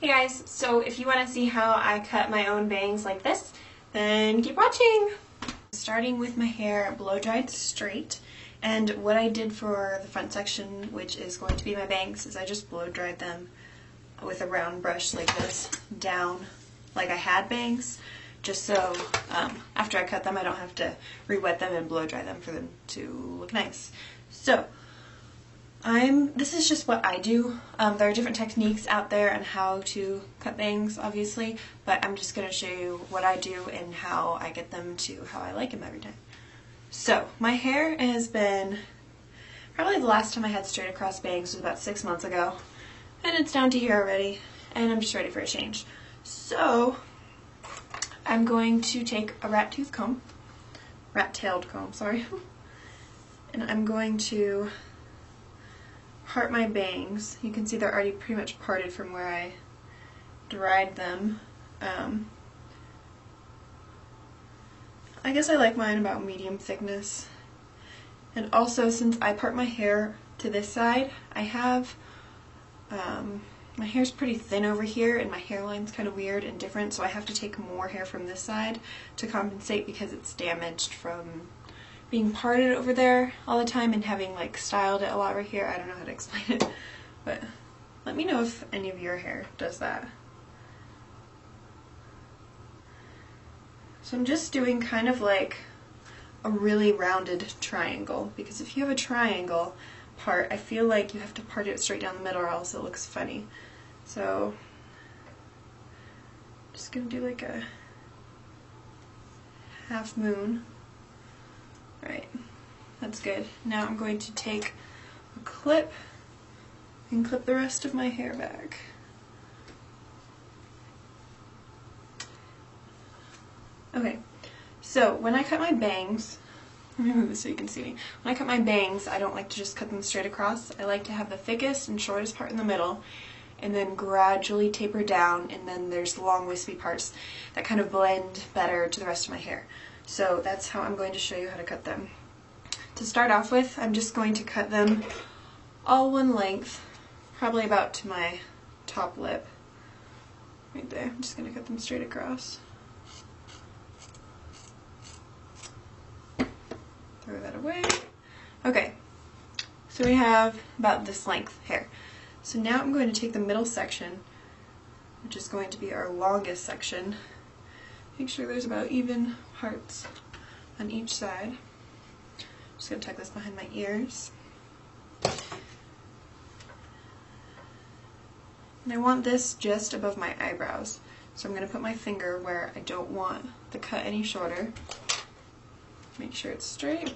Hey guys, so if you want to see how I cut my own bangs like this, then keep watching! Starting with my hair blow dried straight, and what I did for the front section, which is going to be my bangs, is I just blow dried them with a round brush like this down like I had bangs, just so after I cut them I don't have to re-wet them and blow dry them for them to look nice. So this is just what I do. There are different techniques out there on how to cut bangs, obviously, but I'm just going to show you what I do and how I get them to how I like them every time. So, my hair has been, probably the last time I had straight across bangs was about 6 months ago, and it's down to here already, and I'm just ready for a change. So, I'm going to take a rat-tailed comb, sorry, and I'm going to part my bangs. You can see they're already pretty much parted from where I dried them. I guess I like mine about medium thickness. And also, since I part my hair to this side, I have, my hair's pretty thin over here and my hairline's kind of weird and different, so I have to take more hair from this side to compensate because it's damaged from being parted over there all the time and having like styled it a lot right here. I don't know how to explain it, but let me know if any of your hair does that. So I'm just doing kind of like a really rounded triangle, because if you have a triangle part, I feel like you have to part it straight down the middle or else it looks funny. So I'm just gonna do like a half moon. Right, that's good. Now I'm going to take a clip and clip the rest of my hair back. Okay, so when I cut my bangs, let me move this so you can see me. When I cut my bangs, I don't like to just cut them straight across. I like to have the thickest and shortest part in the middle, and then gradually taper down, and then there's the long wispy parts that kind of blend better to the rest of my hair. So that's how I'm going to show you how to cut them. To start off with, I'm just going to cut them all one length, probably about to my top lip. Right there. I'm just going to cut them straight across. Throw that away. Okay, so we have about this length hair. So now I'm going to take the middle section, which is going to be our longest section. Make sure there's about even parts on each side. Just going to tuck this behind my ears. And I want this just above my eyebrows. So I'm going to put my finger where I don't want the cut any shorter. Make sure it's straight.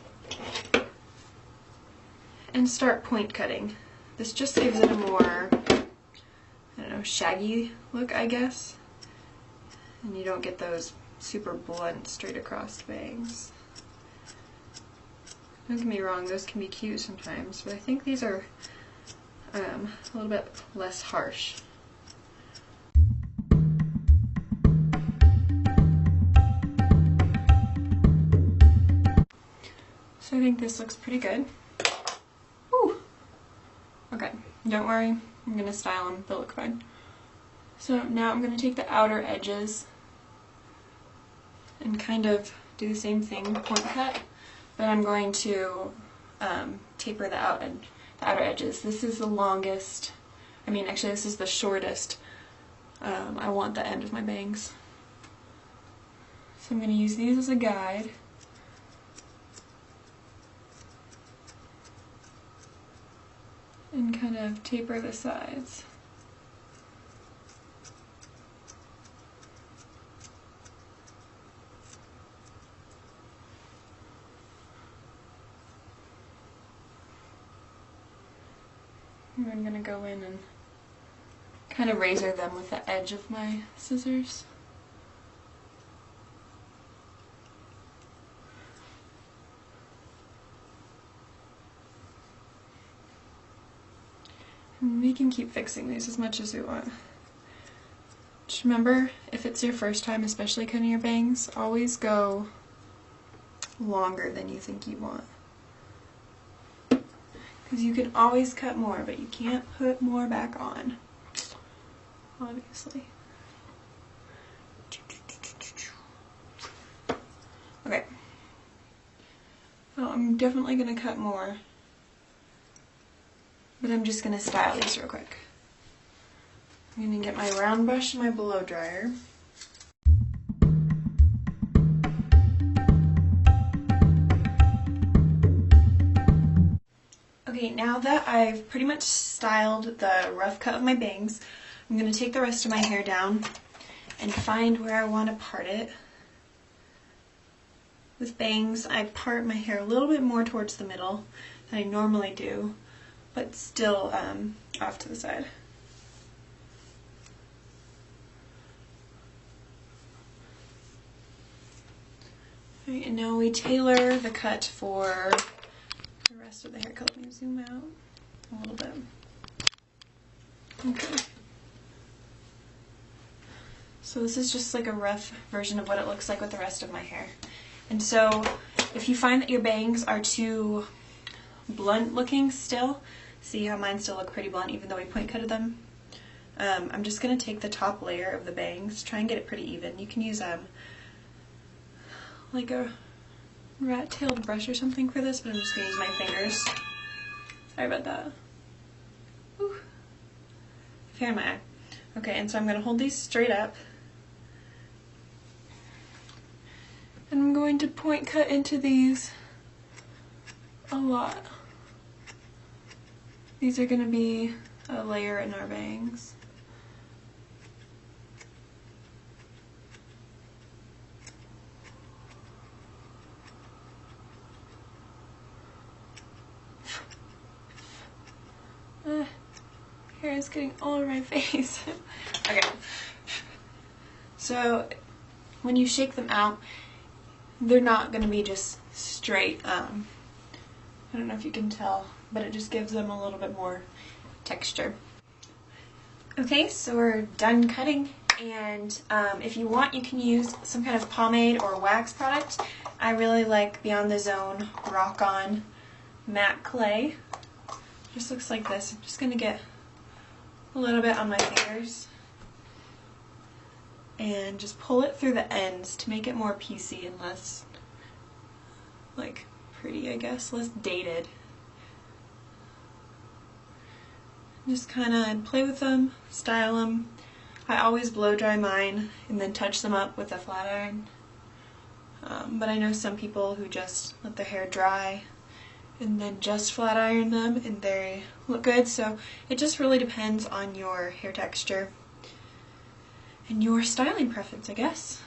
And start point cutting. This just gives it a more, I don't know, shaggy look, I guess. And you don't get those super blunt straight across bangs. Don't get me wrong, those can be cute sometimes, but I think these are a little bit less harsh. So I think this looks pretty good. Whew. Okay, don't worry, I'm going to style them, they'll look fine. So now I'm going to take the outer edges and kind of do the same thing, point cut, but I'm going to taper the outer edges. This is the longest, actually this is the shortest. I want the end of my bangs. So I'm going to use these as a guide. And kind of taper the sides. And I'm going to go in and kind of razor them with the edge of my scissors. And we can keep fixing these as much as we want. Just remember, if it's your first time, especially cutting your bangs, always go longer than you think you want. Because you can always cut more, but you can't put more back on. obviously. Okay. Well, I'm definitely going to cut more, but I'm just going to style these real quick. I'm going to get my round brush and my blow dryer. Okay, now that I've pretty much styled the rough cut of my bangs, I'm going to take the rest of my hair down and find where I want to part it. With bangs, I part my hair a little bit more towards the middle than I normally do, but still off to the side. Alright, and now we tailor the cut for the rest of the haircut. Let me zoom out a little bit. Okay. So this is just like a rough version of what it looks like with the rest of my hair. And so if you find that your bangs are too blunt looking still, see how mine still look pretty blunt even though we point cutted them? I'm just going to take the top layer of the bangs, try and get it pretty even. You can use like a rat-tailed brush or something for this, but I'm just going to use my fingers. Sorry about that. Ooh. Hair in my eye. Okay, and so I'm going to hold these straight up. And I'm going to point cut into these a lot. These are going to be a layer in our bangs. Hair is getting all over my face. Okay. So when you shake them out, they're not going to be just straight. I don't know if you can tell, but it just gives them a little bit more texture. Okay, so we're done cutting, and if you want, you can use some kind of pomade or wax product. I really like Beyond the Zone Rock On Matte Clay. Just looks like this. I'm just going to get a little bit on my fingers and just pull it through the ends to make it more piecey and less, like, pretty, I guess, less dated. Just kind of play with them, style them. I always blow dry mine and then touch them up with a flat iron. But I know some people who just let their hair dry and then just flat iron them and they look good. So it just really depends on your hair texture and your styling preference, I guess.